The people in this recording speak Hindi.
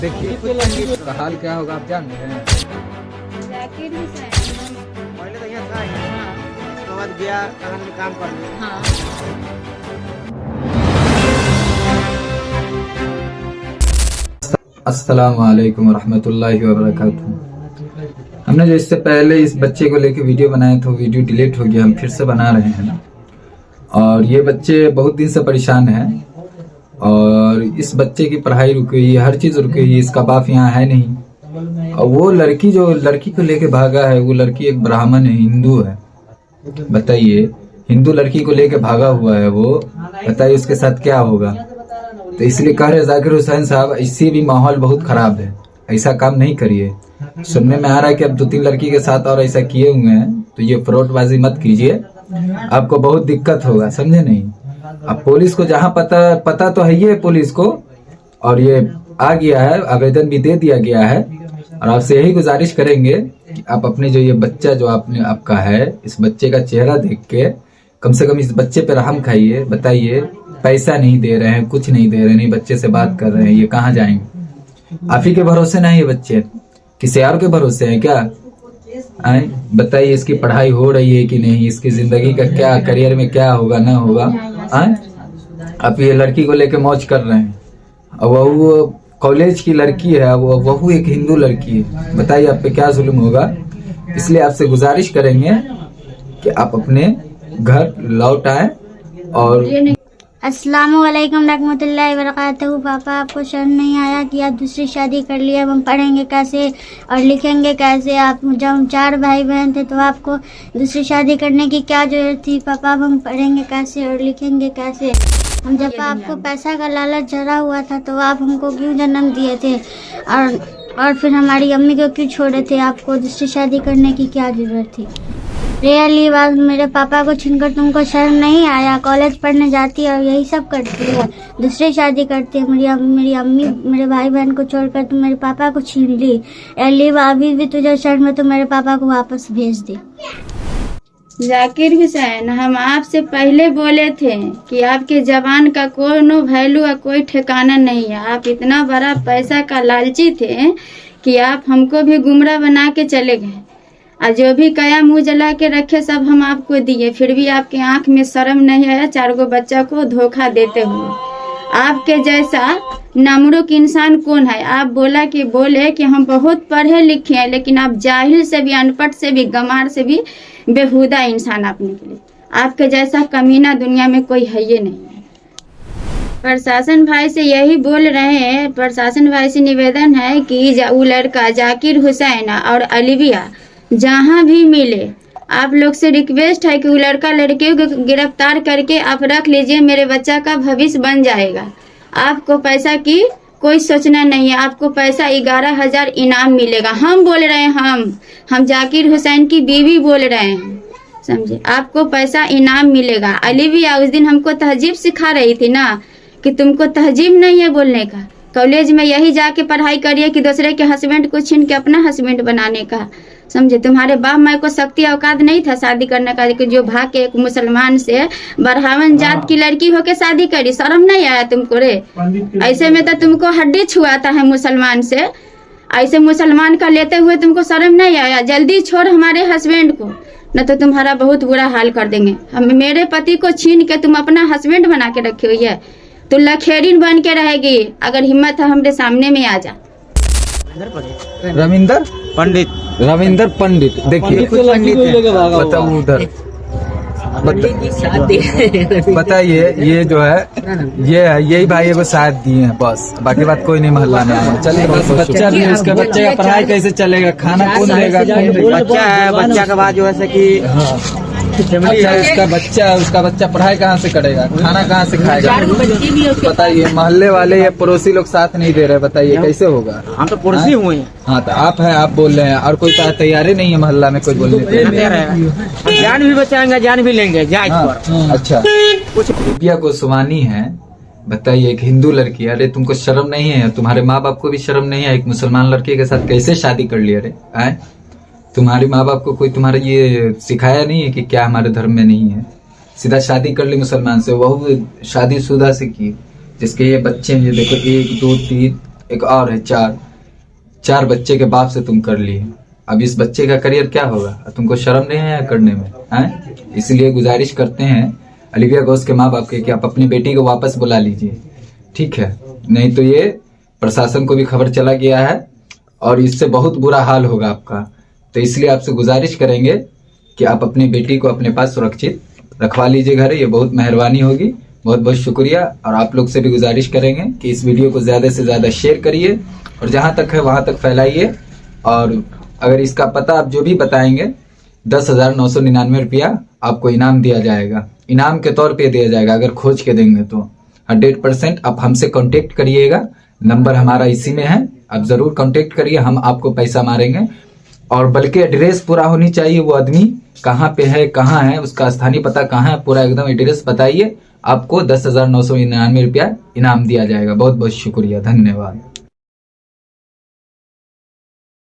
देखिए का हाल क्या होगा आप जान रहे हैं। जाकिर हुसैन। पहले तो यहाँ था उसके बाद गया कहाँ में काम करने। हाँ। अस्सलाम वालेकुम वरहमतुल्लाहि वबरकातुहू। हमने जो इससे पहले इस बच्चे को लेके वीडियो बनाया था, वीडियो डिलीट हो गया, हम फिर से बना रहे हैं ना। और ये बच्चे बहुत दिन से परेशान हैं और इस बच्चे की पढ़ाई रुकी हुई है, हर चीज रुकी हुई है, इसका बाप यहाँ है नहीं। और वो लड़की जो लड़की को लेके भागा है, वो लड़की एक ब्राह्मण है, हिंदू है। बताइए, हिंदू लड़की को लेके भागा हुआ है वो, बताइए उसके साथ क्या होगा। तो इसलिए कह रहे जाकिर हुसैन साहब, इससे भी माहौल बहुत खराब है, ऐसा काम नहीं करिए। सुनने में आ रहा है कि अब 2-3 लड़की के साथ और ऐसा किए हुए हैं, तो ये फ्रॉडबाजी मत कीजिए, आपको बहुत दिक्कत होगा, समझे नहीं। अब पुलिस को जहाँ पता तो है ये पुलिस को, और ये आ गया है, आवेदन भी दे दिया गया है। और आपसे यही गुजारिश करेंगे कि आप अपने जो ये बच्चा जो आपका है, इस बच्चे का चेहरा देख के कम से कम इस बच्चे पे रहम खाइए। बताइए, पैसा नहीं दे रहे हैं, कुछ नहीं दे रहे हैं, नहीं बच्चे से बात कर रहे हैं, ये कहाँ जाएंगे। आप ही के भरोसे नहीं ये बच्चे, किसी और के भरोसे हैं क्या? आए बताइए, इसकी पढ़ाई हो रही है कि नहीं, इसकी जिंदगी का क्या, करियर में क्या होगा ना होगा। आए आप ये लड़की को लेके मौज कर रहे हैं, और वो कॉलेज की लड़की है, वो एक हिंदू लड़की है। बताइए आप पे क्या जुल्म होगा। इसलिए आपसे गुजारिश करेंगे कि आप अपने घर लौट आए। और अस्सलाम वालेकुम रहमतुल्लाहि वबरकातुहू। पापा, आपको शर्म नहीं आया कि आप दूसरी शादी कर लिए? अब हम पढ़ेंगे कैसे और लिखेंगे कैसे? आप जब हम 4 भाई बहन थे तो आपको दूसरी शादी करने की क्या जरूरत थी? पापा, अब हम पढ़ेंगे कैसे और लिखेंगे कैसे? हम जब आपको पैसा का लालच जरा हुआ था तो आप हमको क्यों जन्म दिए थे? और फिर हमारी अम्मी को क्यों छोड़े थे? आपको दूसरी शादी करने की क्या जरूरत थी? रियली बात, मेरे पापा को छीनकर तुमको शर्म नहीं आया? कॉलेज पढ़ने जाती है और यही सब करती है, दूसरी शादी करती है। मेरी अम्मी मेरे भाई बहन को छोड़कर तुम मेरे पापा को छीन ली। रियली अभी भी तुझे शर्म है तो मेरे पापा को वापस भेज दे। जाकिर हुसैन, हम आपसे पहले बोले थे कि आपके जबान का कोई वैल्यू या कोई ठिकाना नहीं है। आप इतना बड़ा पैसा का लालची थे कि आप हमको भी गुमराह बना के चले गए, और जो भी कया मुंह जला के रखे सब हम आपको दिए, फिर भी आपके आंख में शर्म नहीं आया 4 गो बच्चा को धोखा देते हुए। आपके जैसा नमरूक इंसान कौन है? आप बोले कि हम बहुत पढ़े लिखे हैं, लेकिन आप जाहिल से भी, अनपढ़ से भी, गमार से भी बेहुदा इंसान आप निकले। आपके जैसा कमीना दुनिया में कोई है ये नहीं है। प्रशासन भाई से यही बोल रहे हैं, प्रशासन भाई से निवेदन है कि वो लड़का जाकिर हुसैन और अलविया जहाँ भी मिले, आप लोग से रिक्वेस्ट है कि वो लड़का लड़कियों को गिरफ्तार करके आप रख लीजिए, मेरे बच्चा का भविष्य बन जाएगा। आपको पैसा की कोई सोचना नहीं है, आपको पैसा 11,000 इनाम मिलेगा। हम बोल रहे हैं, हम जाकिर हुसैन की बीवी बोल रहे हैं, समझे? आपको पैसा इनाम मिलेगा। अलविया उस दिन हमको तहजीब सिखा रही थी ना, कि तुमको तहजीब नहीं है बोलने का। कॉलेज में यही जाके पढ़ाई करिए कि दूसरे के हस्बैंड को छीन के अपना हस्बैंड बनाने का, समझे? तुम्हारे बाप माँ को शक्ति औकात नहीं था शादी करने का, कि जो भाग के एक मुसलमान से ब्राह्मण जात की लड़की होके शादी करी। शर्म नहीं आया तुमको रे? ऐसे में तो तुमको हड्डी छुआता है मुसलमान से, ऐसे मुसलमान का लेते हुए तुमको शर्म नहीं आया? जल्दी छोड़ हमारे हस्बैंड को, न तो तुम्हारा बहुत बुरा हाल कर देंगे। हम मेरे पति को छीन के तुम अपना हस्बैंड बना के रखी हुई है, तो लखेरिन बन के रहेगी। अगर हिम्मत है हमरे सामने में आ जा। रविंदर पंडित देखिए, बताओ उधर बताइए, ये जो है ये है, यही भाई को साथ दिए हैं बस, बाकी बात कोई नहीं मोहल्ला में आया। चलिए बस, बच्चा भी है, उसके बच्चे का पढ़ाई कैसे चलेगा, खाना कौन देगा? बच्चा है, बच्चा के बाद जो है कि अच्छा, उसका बच्चा पढ़ाई कहाँ से करेगा, खाना कहाँ से खाएगा? बताइए, मोहल्ले वाले या पड़ोसी लोग साथ नहीं दे रहे, बताइए कैसे होगा? हम तो पड़ोसी हुए। हाँ, तो आप हैं, आप बोल रहे हैं, और कोई तैयार ही नहीं है मोहल्ला में कोई बोलने के। जान भी बचाएंगे, जान भी लेंगे। अच्छा, कुछ रुपया को सुमानी है। बताइए, एक हिंदू लड़की, अरे तुमको शर्म नहीं है? तुम्हारे माँ बाप को भी शर्म नहीं है? एक मुसलमान लड़के के साथ कैसे शादी कर लिया रे? आए, तुम्हारे माँ बाप को कोई तुम्हारा ये सिखाया नहीं है कि क्या हमारे धर्म में नहीं है? सीधा शादी कर ली मुसलमान से, वह शादीशुदा से की, जिसके ये बच्चे हैं। ये देखो, 1 2 3 एक और है 4 बच्चे के बाप से तुम कर लिए। अब इस बच्चे का करियर क्या होगा? तुमको शर्म नहीं आया करने में हैं? इसलिए गुजारिश करते हैं ओलिविया घोष के माँ बाप के कि आप अपनी बेटी को वापस बुला लीजिए, ठीक है? नहीं तो ये प्रशासन को भी खबर चला गया है और इससे बहुत बुरा हाल होगा आपका। तो इसलिए आपसे गुजारिश करेंगे कि आप अपनी बेटी को अपने पास सुरक्षित रखवा लीजिए घर। ये बहुत मेहरबानी होगी। बहुत बहुत शुक्रिया। और आप लोग से भी गुजारिश करेंगे कि इस वीडियो को ज्यादा से ज्यादा शेयर करिए और जहां तक है वहां तक फैलाइए। और अगर इसका पता आप जो भी बताएंगे 10,999 रुपया आपको इनाम दिया जाएगा। इनाम के तौर पे दिया जाएगा अगर खोज के देंगे तो। 100% आप हमसे कांटेक्ट करिएगा, नंबर हमारा इसी में है, आप जरूर कांटेक्ट करिए, हम आपको पैसा मारेंगे। और बल्कि एड्रेस पूरा होनी चाहिए, वो आदमी कहाँ पे है, कहाँ है, उसका स्थानीय पता कहाँ है, पूरा एकदम एड्रेस बताइए, आपको 10,999 रुपया इनाम दिया जाएगा। बहुत बहुत शुक्रिया, धन्यवाद।